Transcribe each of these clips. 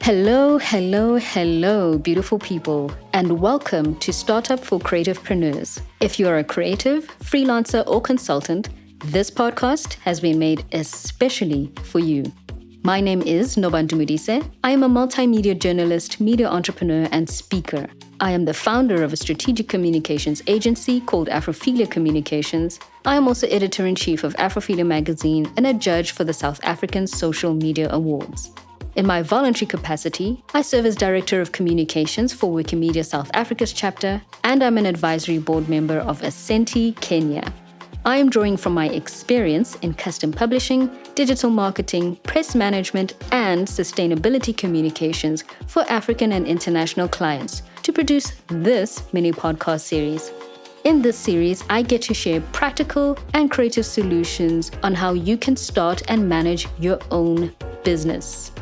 Hello, hello, hello, beautiful people, and welcome to Startup for Creativepreneurs. If you're a creative, freelancer, or consultant, this podcast has been made especially for you. My name is Nobantu Modise. I am a multimedia journalist, media entrepreneur, and speaker. I am the founder of a strategic communications agency called Afrophilia Communications. I am also editor-in-chief of Afrophilia magazine and a judge for the South African Social Media Awards. In my voluntary capacity, I serve as Director of Communications for Wikimedia South Africa's chapter, and I'm an advisory board member of Ascenti Kenya. I am drawing from my experience in custom publishing, digital marketing, press management, and sustainability communications for African and international clients to produce this mini podcast series. In this series, I get to share practical and creative solutions on how you can start and manage your own business.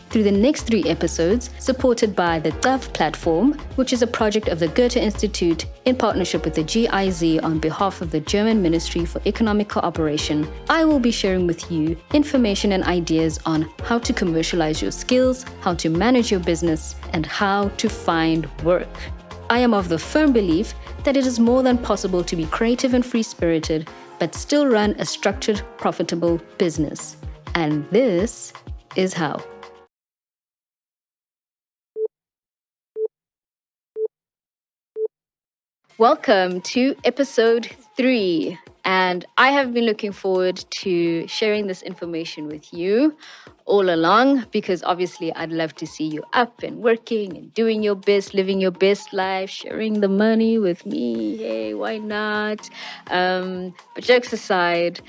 Through the next 3 episodes, supported by the Cav Platform, which is a project of the Goethe Institute in partnership with the GIZ on behalf of the German Ministry for Economic Cooperation, I will be sharing with you information and ideas on how to commercialize your skills, how to manage your business, and how to find work. I am of the firm belief that it is more than possible to be creative and free-spirited, but still run a structured, profitable business. And this is how. Welcome to episode 3, and I have been looking forward to sharing this information with you all along because obviously I'd love to see you up and working and doing your best, living your best life, sharing the money with me. Hey, why not? But jokes aside,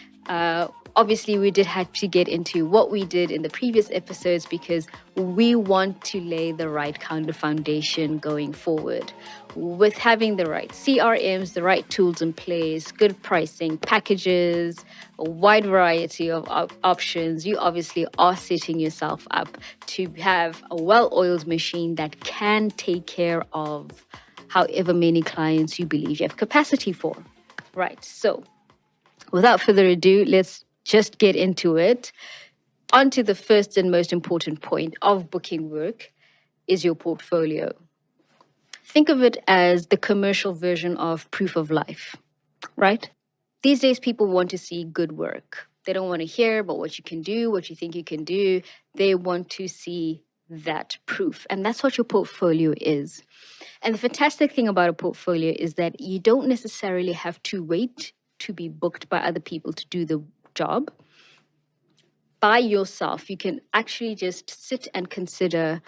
obviously we did have to get into what we did in the previous episodes because we want to lay the right kind of foundation going forward. With having the right CRMs, the right tools in place, good pricing, packages, a wide variety of options, you obviously are setting yourself up to have a well-oiled machine that can take care of however many clients you believe you have capacity for. Right, so without further ado, let's just get into it. On to the first and most important point of booking work is your portfolio. Think of it as the commercial version of proof of life, right? These days, people want to see good work. They don't want to hear about what you can do, what you think you can do. They want to see that proof. And that's what your portfolio is. And the fantastic thing about a portfolio is that you don't necessarily have to wait to be booked by other people to do the job. By yourself, you can actually just sit and consider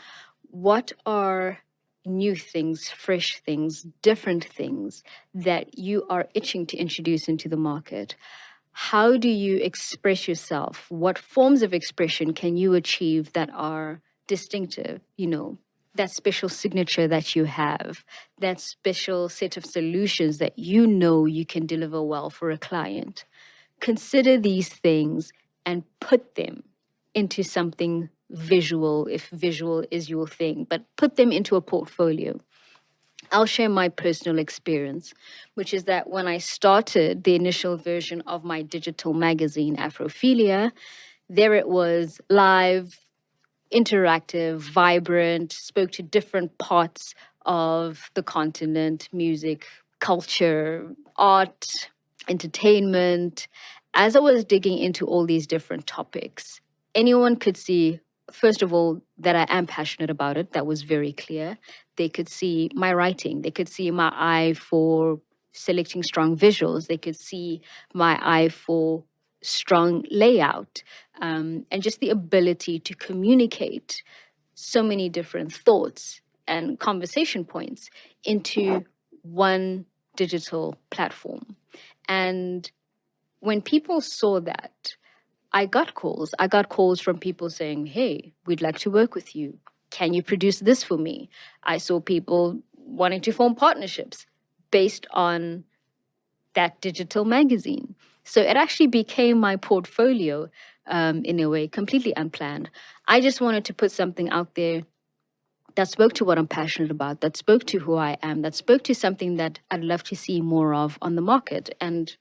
what are new things, fresh things, different things that you are itching to introduce into the market. How do you express yourself? What forms of expression can you achieve that are distinctive? That special signature that you have, that special set of solutions that you know you can deliver well for a client. Consider these things and put them into something visual, if visual is your thing, but put them into a portfolio. I'll share my personal experience, which is that when I started the initial version of my digital magazine, Afrophilia, there it was, live, interactive, vibrant, spoke to different parts of the continent, music, culture, art, entertainment. As I was digging into all these different topics, anyone could see, first of all, that I am passionate about it. That was very clear. They could see my writing. They could see my eye for selecting strong visuals. They could see my eye for strong layout, and just the ability to communicate so many different thoughts and conversation points into one digital platform. And when people saw that, I got calls. I got calls from people saying, hey, we'd like to work with you. Can you produce this for me? I saw people wanting to form partnerships based on that digital magazine. So it actually became my portfolio in a way, completely unplanned. I just wanted to put something out there that spoke to what I'm passionate about, that spoke to who I am, that spoke to something that I'd love to see more of on the market. And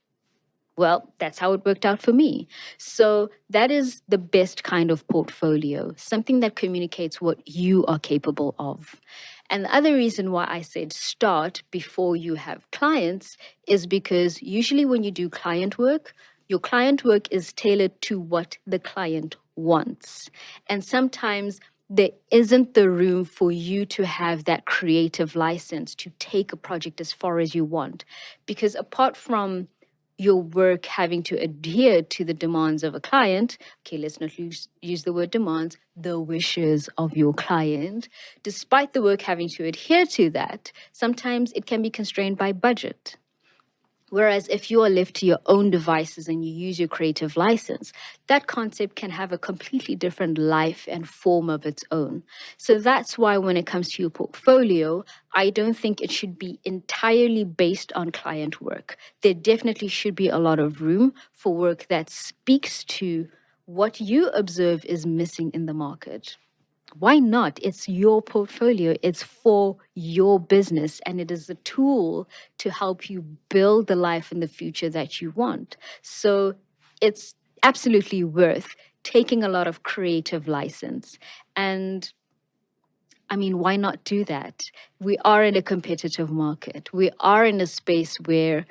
Well, that's how it worked out for me. So that is the best kind of portfolio, something that communicates what you are capable of. And the other reason why I said start before you have clients is because usually when you do client work, your client work is tailored to what the client wants. And sometimes there isn't the room for you to have that creative license to take a project as far as you want. Because apart from your work having to adhere to the demands of a client, okay, let's not use the word demands, the wishes of your client, despite the work having to adhere to that, sometimes it can be constrained by budget. Whereas if you are left to your own devices and you use your creative license, that concept can have a completely different life and form of its own. So that's why when it comes to your portfolio, I don't think it should be entirely based on client work. There definitely should be a lot of room for work that speaks to what you observe is missing in the market. Why not? It's your portfolio, it's for your business, and it is a tool to help you build the life in the future that you want. So it's absolutely worth taking a lot of creative license. And I mean, why not do that? We are in a competitive market. We are in a space where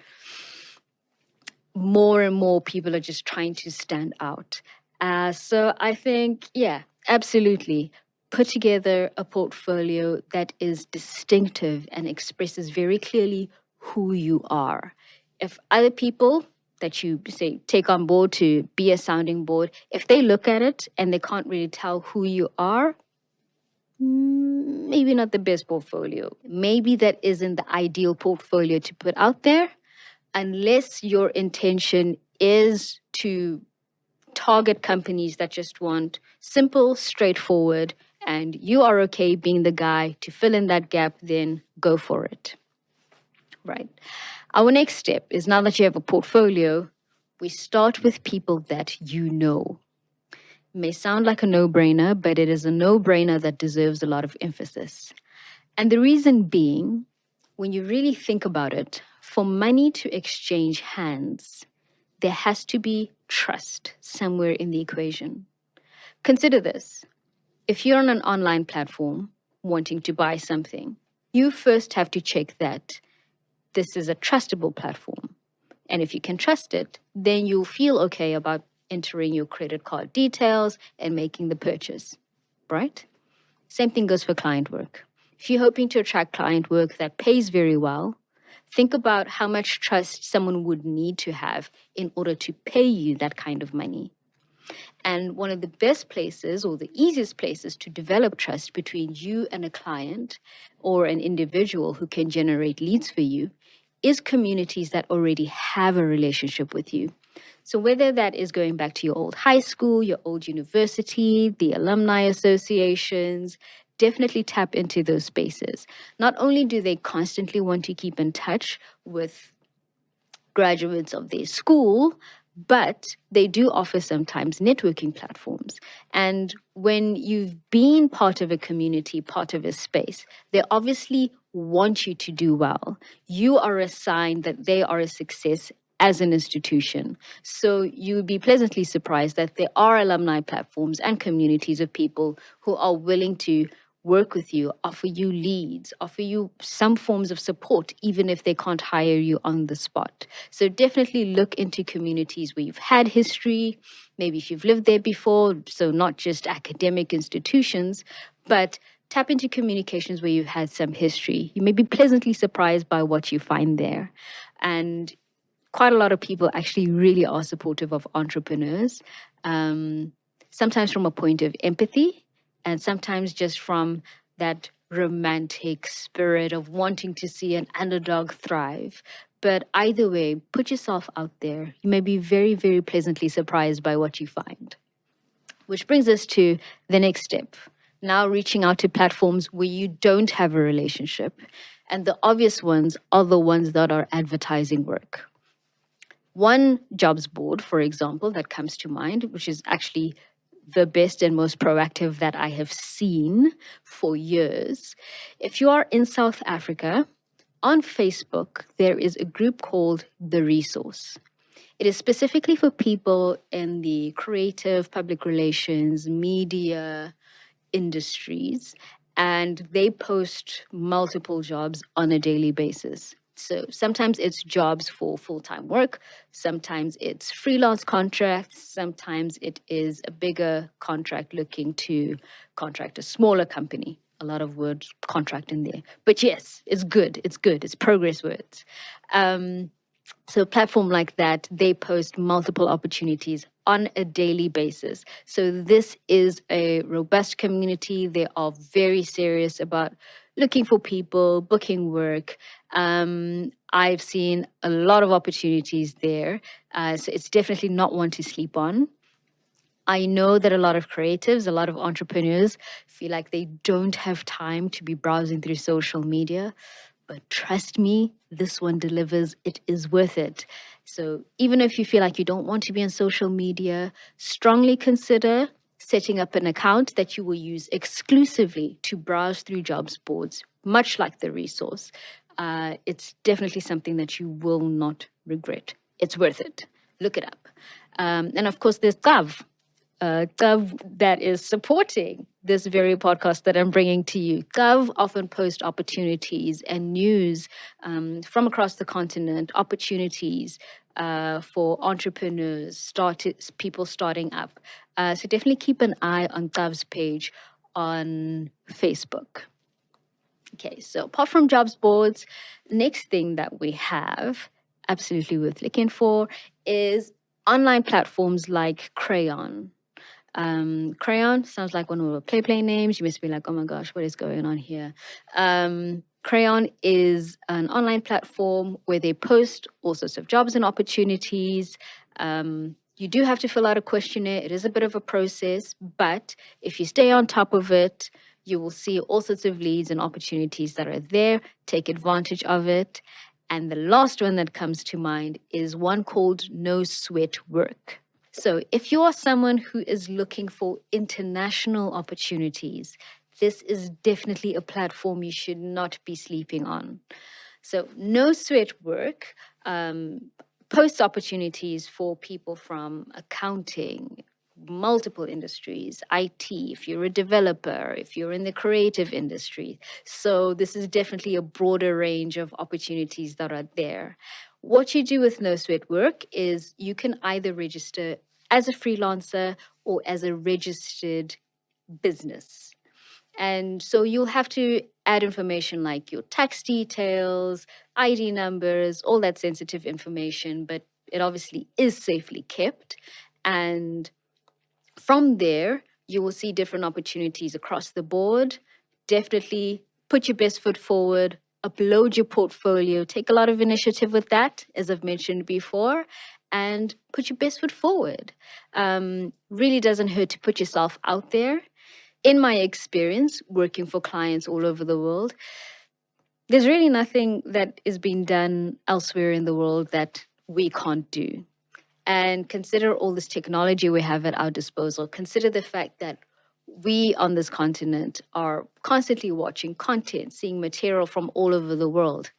more and more people are just trying to stand out. So I think, yeah, absolutely. Put together a portfolio that is distinctive and expresses very clearly who you are. If other people that you say take on board to be a sounding board, if they look at it and they can't really tell who you are, maybe not the best portfolio. Maybe that isn't the ideal portfolio to put out there unless your intention is to target companies that just want simple, straightforward, and you are okay being the guy to fill in that gap, then go for it. Right. Our next step is, now that you have a portfolio, we start with people that you know. It may sound like a no-brainer, but it is a no-brainer that deserves a lot of emphasis. And the reason being, when you really think about it, for money to exchange hands, there has to be trust somewhere in the equation. Consider this. If you're on an online platform wanting to buy something, you first have to check that this is a trustable platform. And if you can trust it, then you'll feel okay about entering your credit card details and making the purchase, right? Same thing goes for client work. If you're hoping to attract client work that pays very well, think about how much trust someone would need to have in order to pay you that kind of money. And one of the best places, or the easiest places to develop trust between you and a client or an individual who can generate leads for you, is communities that already have a relationship with you. So whether that is going back to your old high school, your old university, the alumni associations, definitely tap into those spaces. Not only do they constantly want to keep in touch with graduates of their school, but they do offer sometimes networking platforms. And when you've been part of a community, part of a space, they obviously want you to do well. You are a sign that they are a success as an institution. So you would be pleasantly surprised that there are alumni platforms and communities of people who are willing to work with you, offer you leads, offer you some forms of support, even if they can't hire you on the spot. So definitely look into communities where you've had history, maybe if you've lived there before, so not just academic institutions, but tap into communications where you've had some history. You may be pleasantly surprised by what you find there. And quite a lot of people actually really are supportive of entrepreneurs, sometimes from a point of empathy, and sometimes just from that romantic spirit of wanting to see an underdog thrive. But either way, put yourself out there. You may be very, very pleasantly surprised by what you find. Which brings us to the next step. Now reaching out to platforms where you don't have a relationship. And the obvious ones are the ones that are advertising work. One jobs board, for example, that comes to mind, which is actually the best and most proactive that I have seen for years. If you are in South Africa, on Facebook, there is a group called The Resource. It is specifically for people in the creative, public relations, media industries, and they post multiple jobs on a daily basis. So sometimes it's jobs for full time work, sometimes it's freelance contracts, sometimes it is a bigger contract looking to contract a smaller company. A lot of words contract in there. But yes, it's good. It's good. It's progress words. So a platform like that, they post multiple opportunities on a daily basis. So this is a robust community. They are very serious about looking for people, booking work. I've seen a lot of opportunities there. So it's definitely not one to sleep on. I know that a lot of creatives, a lot of entrepreneurs feel like they don't have time to be browsing through social media. But trust me, this one delivers. It is worth it. So even if you feel like you don't want to be on social media, strongly consider setting up an account that you will use exclusively to browse through jobs boards, much like the resource. It's definitely something that you will not regret. It's worth it. Look it up. And of course, there's Cav that is supporting this very podcast that I'm bringing to you. Cav often posts opportunities and news from across the continent, opportunities for entrepreneurs, people starting up. So definitely keep an eye on Cav's page on Facebook. Okay, so apart from jobs boards, next thing that we have, absolutely worth looking for, is online platforms like Crayon. Crayon sounds like one of our play names. You must be like, oh my gosh, what is going on here? Crayon is an online platform where they post all sorts of jobs and opportunities. You do have to fill out a questionnaire. It is a bit of a process, but if you stay on top of it, you will see all sorts of leads and opportunities that are there. Take advantage of it. And the last one that comes to mind is one called No Sweat Work. So if you are someone who is looking for international opportunities, this is definitely a platform you should not be sleeping on. So No Sweat Work posts opportunities for people from accounting, multiple industries, IT, if you're a developer, if you're in the creative industry. So this is definitely a broader range of opportunities that are there. What you do with No Sweat Work is you can either register as a freelancer or as a registered business. And so you'll have to add information like your tax details, ID numbers, all that sensitive information, but it obviously is safely kept. And from there, you will see different opportunities across the board. Definitely put your best foot forward, upload your portfolio, take a lot of initiative with that, as I've mentioned before, and put your best foot forward. Really doesn't hurt to put yourself out there. In my experience, working for clients all over the world, there's really nothing that is being done elsewhere in the world that we can't do. And consider all this technology we have at our disposal. Consider the fact that we on this continent are constantly watching content, seeing material from all over the world.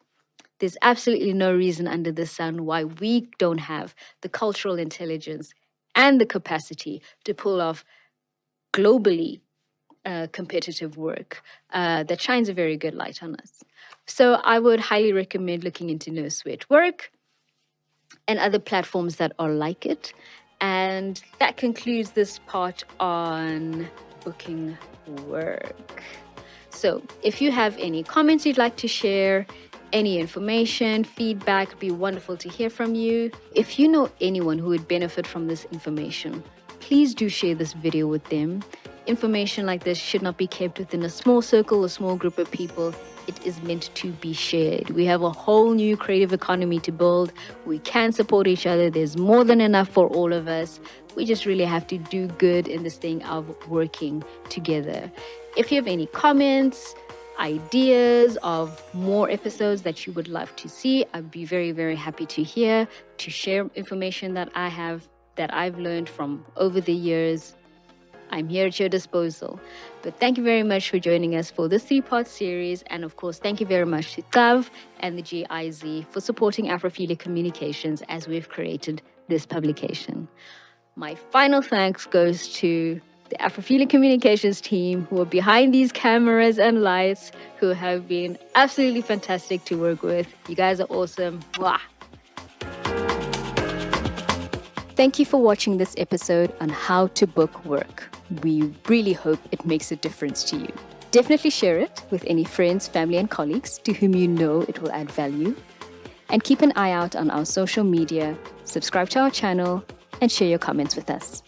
There's absolutely no reason under the sun why we don't have the cultural intelligence and the capacity to pull off globally competitive work that shines a very good light on us. So I would highly recommend looking into No Sweat Work and other platforms that are like it. And that concludes this part on booking work. So if you have any comments you'd like to share, any information, feedback, it'd be wonderful to hear from you. If you know anyone who would benefit from this information, please do share this video with them. Information like this should not be kept within a small circle or small group of people. It is meant to be shared. We have a whole new creative economy to build. We can support each other. There's more than enough for all of us. We just really have to do good in this thing of working together. If you have any comments, ideas of more episodes that you would love to see, I'd be very, very happy to hear, to share information that I've learned from over the years. I'm here at your disposal. But thank you very much for joining us for this 3-part series. And of course, thank you very much to Cav and the GIZ for supporting Afrophilia Communications as we've created this publication. My final thanks goes to the Afrophilia Communications team who are behind these cameras and lights, who have been absolutely fantastic to work with. You guys are awesome. Mwah. Thank you for watching this episode on how to book work. We really hope it makes a difference to you. Definitely share it with any friends, family, and colleagues to whom you know it will add value. And keep an eye out on our social media, subscribe to our channel, and share your comments with us.